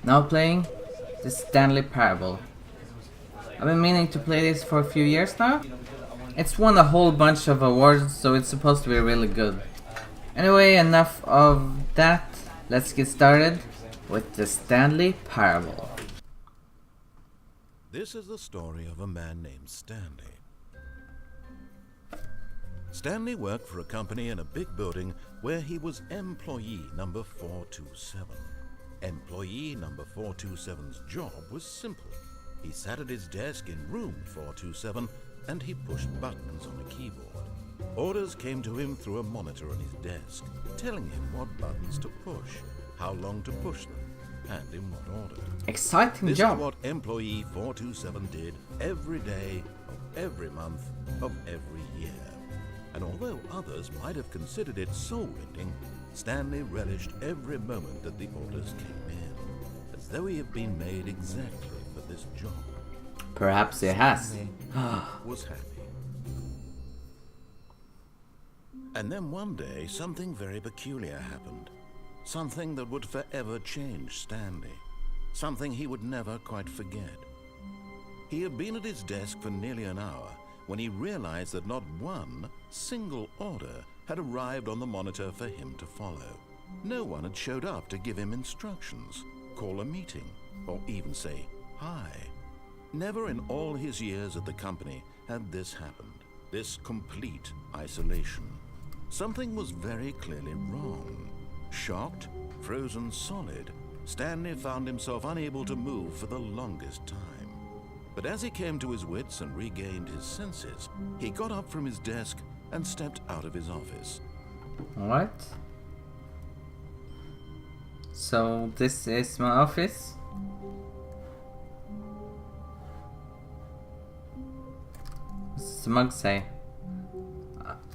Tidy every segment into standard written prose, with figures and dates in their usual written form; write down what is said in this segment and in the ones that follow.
Now playing the Stanley Parable. I've been meaning to play this for a few years now. It's won a whole bunch of awards, so it's supposed to be really good. Anyway, enough of that. Let's get started with the Stanley Parable. This is the story of a man named Stanley. Stanley worked for a company in a big building where he was employee number 427. Employee number 427's job was simple. He sat at his desk in room 427 and he pushed buttons on a keyboard. Orders came to him through a monitor on his desk, telling him what buttons to push, how long to push them, and in what order. Exciting This job. is what employee 427 did every day of every month of every year. And although others might have considered it soul-rending, Stanley relished every moment that the orders came in, as though he had been made exactly for this job. Perhaps it has. Was happy. And then one day, something very peculiar happened. Something that would forever change Stanley. Something he would never quite forget. He had been at his desk for nearly an hour when he realized that not one single order had arrived on the monitor for him to follow. No one had showed up to give him instructions, call a meeting, or even say hi. Never in all his years at the company had this happened, this complete isolation. Something was very clearly wrong. Shocked, frozen solid, Stanley found himself unable to move for the longest time. But as he came to his wits and regained his senses, he got up from his desk and stepped out of his office. What? So this is my office? What's the mug say?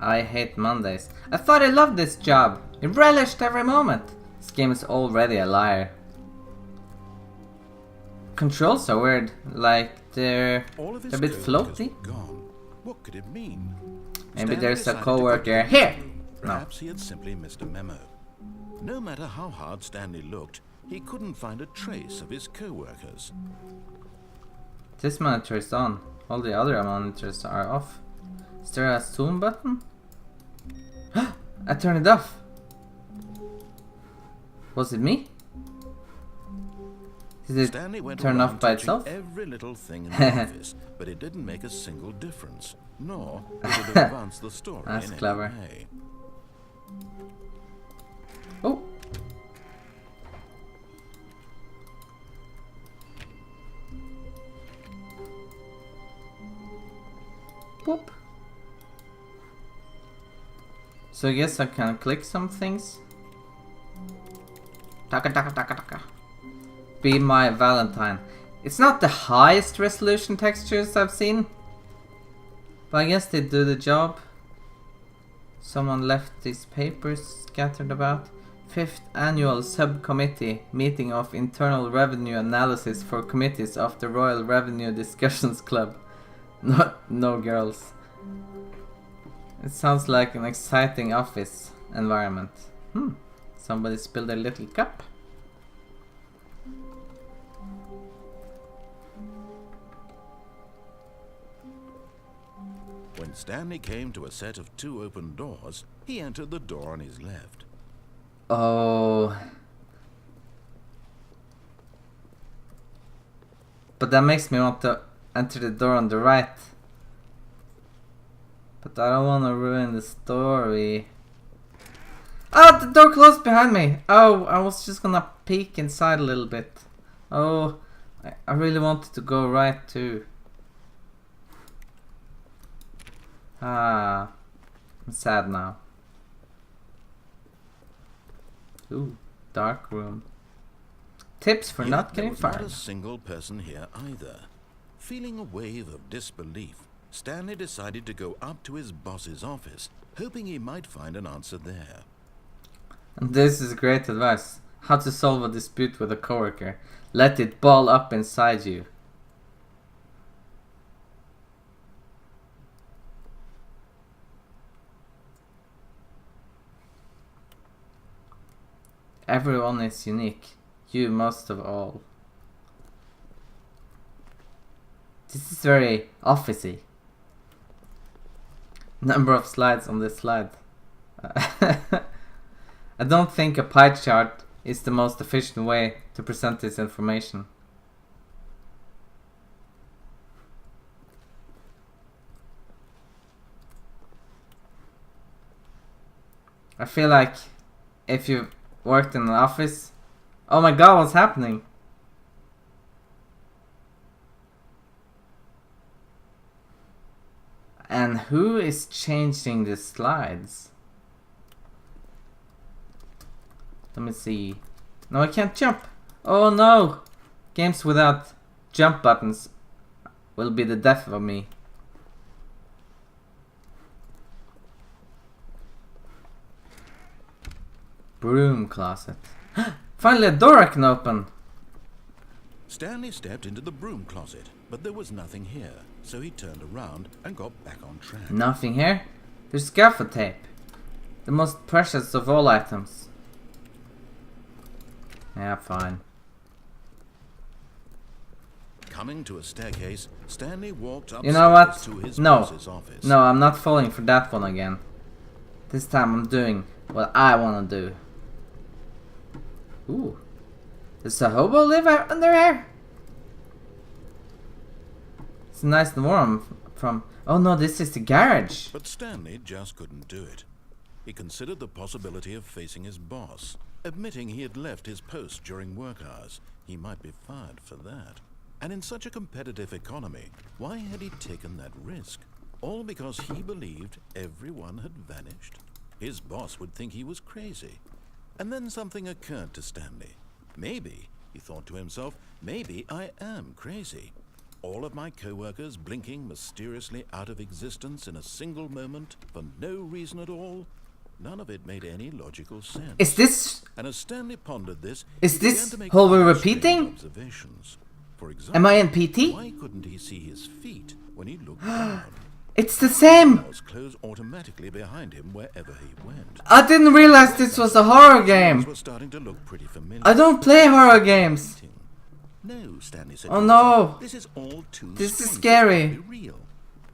I hate Mondays. I thought I loved this job. I relished every moment. This game is already a liar. Controls are weird. Like they're a bit floaty. Gone. What could it mean? Maybe Stanley there's a decided to co-worker go here. Perhaps he had simply missed a memo. No matter how hard Stanley looked, he couldn't find a trace of his co-workers. This monitor is on. All the other monitors are off. Is there a zoom button? I turned it off. Was it me? Did it Stanley went turn around off by touching itself? every little thing in the office, but it didn't make a single difference, nor did it advance the story That's in clever. any way. Oh. Boop. So I guess I can click some things. Taka taka taka taka. Be my Valentine. It's not the highest resolution textures I've seen, but I guess they do the job. Someone left these papers scattered about. 5th annual subcommittee meeting of internal revenue analysis for committees of the Royal Revenue Discussions Club. No girls. It sounds like an exciting office environment. Somebody spilled a little cup. When Stanley came to a set of 2 open doors, he entered the door on his left. Oh. But that makes me want to enter the door on the right. But I don't want to ruin the story. Oh, the door closed behind me. Oh, I was just gonna peek inside a little bit. Oh, I really wanted to go right too. Ah, I'm sad now. Ooh, dark room. Tips for Yet not there getting was not fired. a single person here either. Feeling a wave of disbelief, Stanley decided to go up to his boss's office, hoping he might find an answer there. And this is great advice. How to solve a dispute with a coworker. Let it ball up inside you. Everyone is unique. you most of all. This is very officey. Number of slides on this slide. I don't think a pie chart is the most efficient way to present this information. I feel like if you worked in an office... Oh my god, what's happening? And who is changing the slides? Let me see. No, I can't jump. Oh no! Games without jump buttons will be the death of me. Broom closet. Finally a door I can open. Stanley stepped into the broom closet, but there was nothing here, so he turned around and got back on track. Nothing here? There's gaffer tape. The most precious of all items. Yeah, fine. Coming to a staircase, Stanley walked up You know what? to his No. boss's office. No, I'm not falling for that one again. This time I'm doing what I wanna do. Ooh. Does a hobo live out under here? It's nice and warm from... Oh no, this is the garage. But Stanley just couldn't do it. He considered the possibility of facing his boss. Admitting he had left his post during work hours, he might be fired for that. And in such a competitive economy, why had he taken that risk? All because he believed everyone had vanished? His boss would think he was crazy. And then something occurred to Stanley. Maybe, he thought to himself, maybe I am crazy. All of my co-workers blinking mysteriously out of existence in a single moment for no reason at all. None of it made any logical sense. Is this... And as Stanley pondered this, Is he began this to make whole we're other strange repeating? observations. For example, Am I in PT? why couldn't he see his feet when he looked down? It's the same! Doors closed automatically behind him wherever he went. I didn't realize this was a horror game. Were starting to look pretty familiar. I don't play horror games. No, Stanley said. Oh no. This is all too This is strange scary. to be real.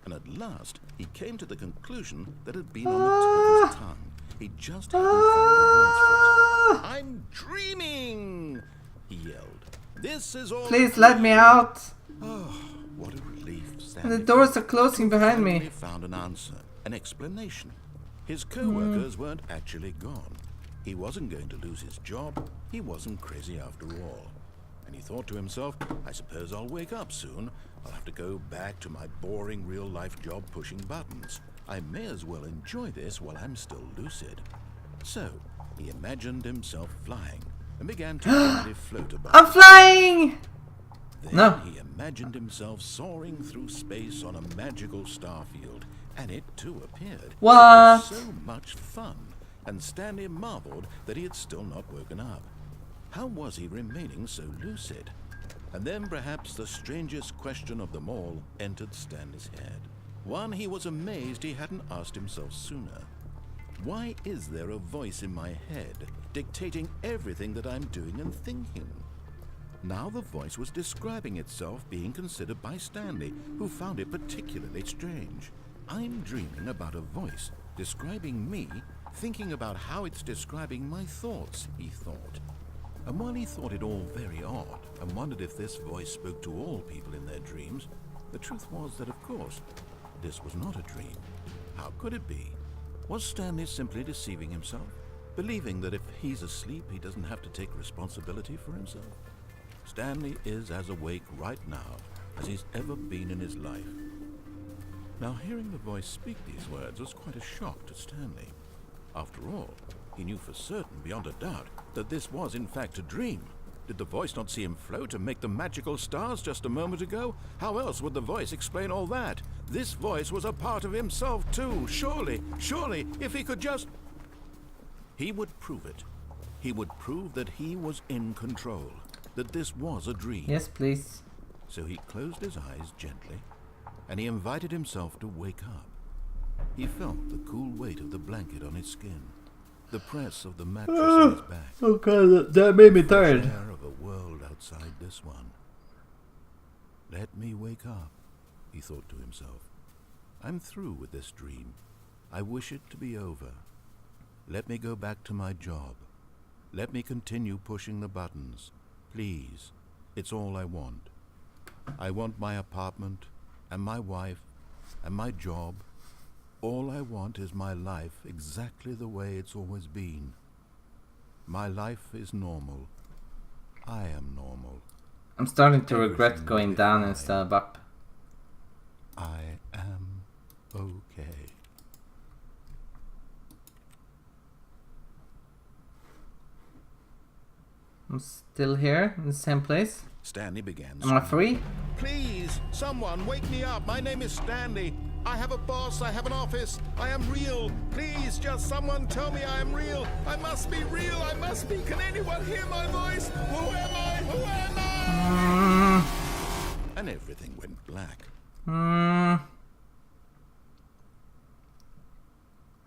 And at last, he came to the conclusion that had been on the tip of his tongue. He just hadn't found the words for it. I'm dreaming! He yelled. This is all. Please let me out. Oh, what a relief, Stanley. The doors are closing behind Finally me. found an answer, an explanation. His co-workers weren't actually gone. He wasn't going to lose his job. He wasn't crazy after all. And he thought to himself, I suppose I'll wake up soon. I'll have to go back to my boring real-life job pushing buttons. I may as well enjoy this while I'm still lucid. So, he imagined himself flying and began to gently float above. I'm flying! Then No. he imagined himself soaring through space on a magical starfield, and it too appeared. What? It was so much fun, and Stanley marveled that he had still not woken up. How was he remaining so lucid? And then perhaps the strangest question of them all entered Stanley's head. One he was amazed he hadn't asked himself sooner. Why is there a voice in my head dictating everything that I'm doing and thinking? Now the voice was describing itself being considered by Stanley, who found it particularly strange. I'm dreaming about a voice describing me, thinking about how it's describing my thoughts, he thought. And while he thought it all very odd and wondered if this voice spoke to all people in their dreams, the truth was that, of course, this was not a dream. How could it be? Was Stanley simply deceiving himself, believing that if he's asleep, he doesn't have to take responsibility for himself? Stanley is as awake right now as he's ever been in his life. Now, hearing the voice speak these words was quite a shock to Stanley. After all, he knew for certain, beyond a doubt, that this was in fact a dream. Did the voice not see him float and make the magical stars just a moment ago? How else would the voice explain all that? This voice was a part of himself too. Surely, if he could just... He would prove it. He would prove that he was in control, that this was a dream. Yes, please. So he closed his eyes gently, and he invited himself to wake up. He felt the cool weight of the blanket on his skin, the press of the mattress on his back. Oh god, that made me The tired. air of a world outside this one. Let me wake up, he thought to himself. I'm through with this dream. I wish it to be over. Let me go back to my job. Let me continue pushing the buttons. Please, it's all I want. I want my apartment, and my wife, and my job. All I want is my life exactly the way it's always been. My life is normal. I am normal. I'm starting to regret going down instead of up. I am okay. I'm still here in the same place. Stanley began. Am I free? Please, someone wake me up. My name is Stanley. I have a boss. I have an office. I am real. Please, just someone tell me I am real. I must be real. I must be. Can anyone hear my voice? Who am I? Who am I? And everything went black. I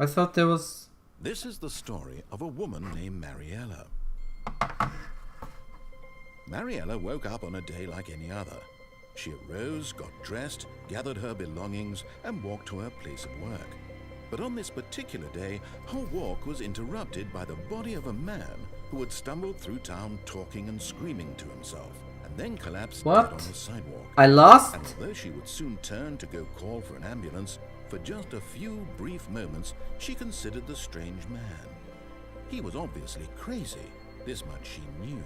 thought there was... This is the story of a woman named Mariella. Mariella woke up on a day like any other. She arose, got dressed, gathered her belongings, and walked to her place of work. But on this particular day, her walk was interrupted by the body of a man who had stumbled through town talking and screaming to himself, and then collapsed dead on the sidewalk. I lost? And although she would soon turn to go call for an ambulance, for just a few brief moments, she considered the strange man. He was obviously crazy. This much she knew.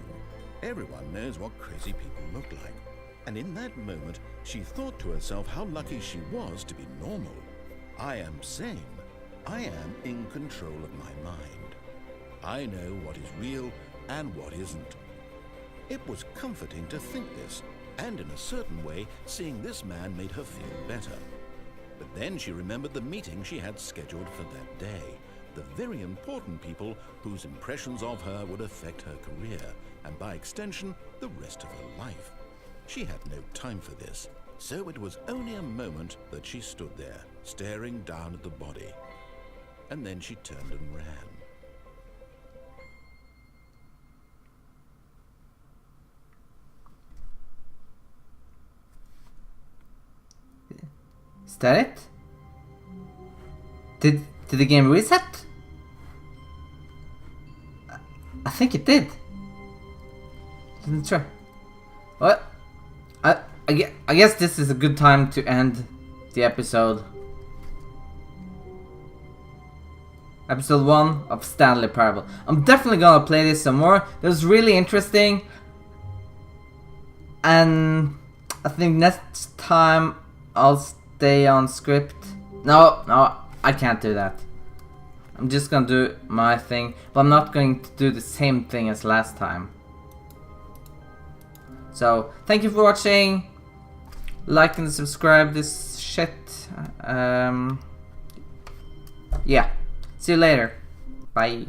Everyone knows what crazy people look like. And in that moment, she thought to herself how lucky she was to be normal. I am sane. I am in control of my mind. I know what is real and what isn't. It was comforting to think this, and in a certain way, seeing this man made her feel better. But then she remembered the meeting she had scheduled for that day. The very important people whose impressions of her would affect her career, and by extension, the rest of her life. She had no time for this, so it was only a moment that she stood there, staring down at the body. And then she turned and ran. Is that it? Did the game reset? I think it did. Didn't try. What? I guess this is a good time to end the episode. Episode 1 of Stanley Parable. I'm definitely gonna play this some more. It was really interesting. And I think next time I'll stay on script. No, I can't do that. I'm just gonna do my thing, but I'm not going to do the same thing as last time. So, thank you for watching. Like and subscribe this shit. Yeah. See you later. Bye.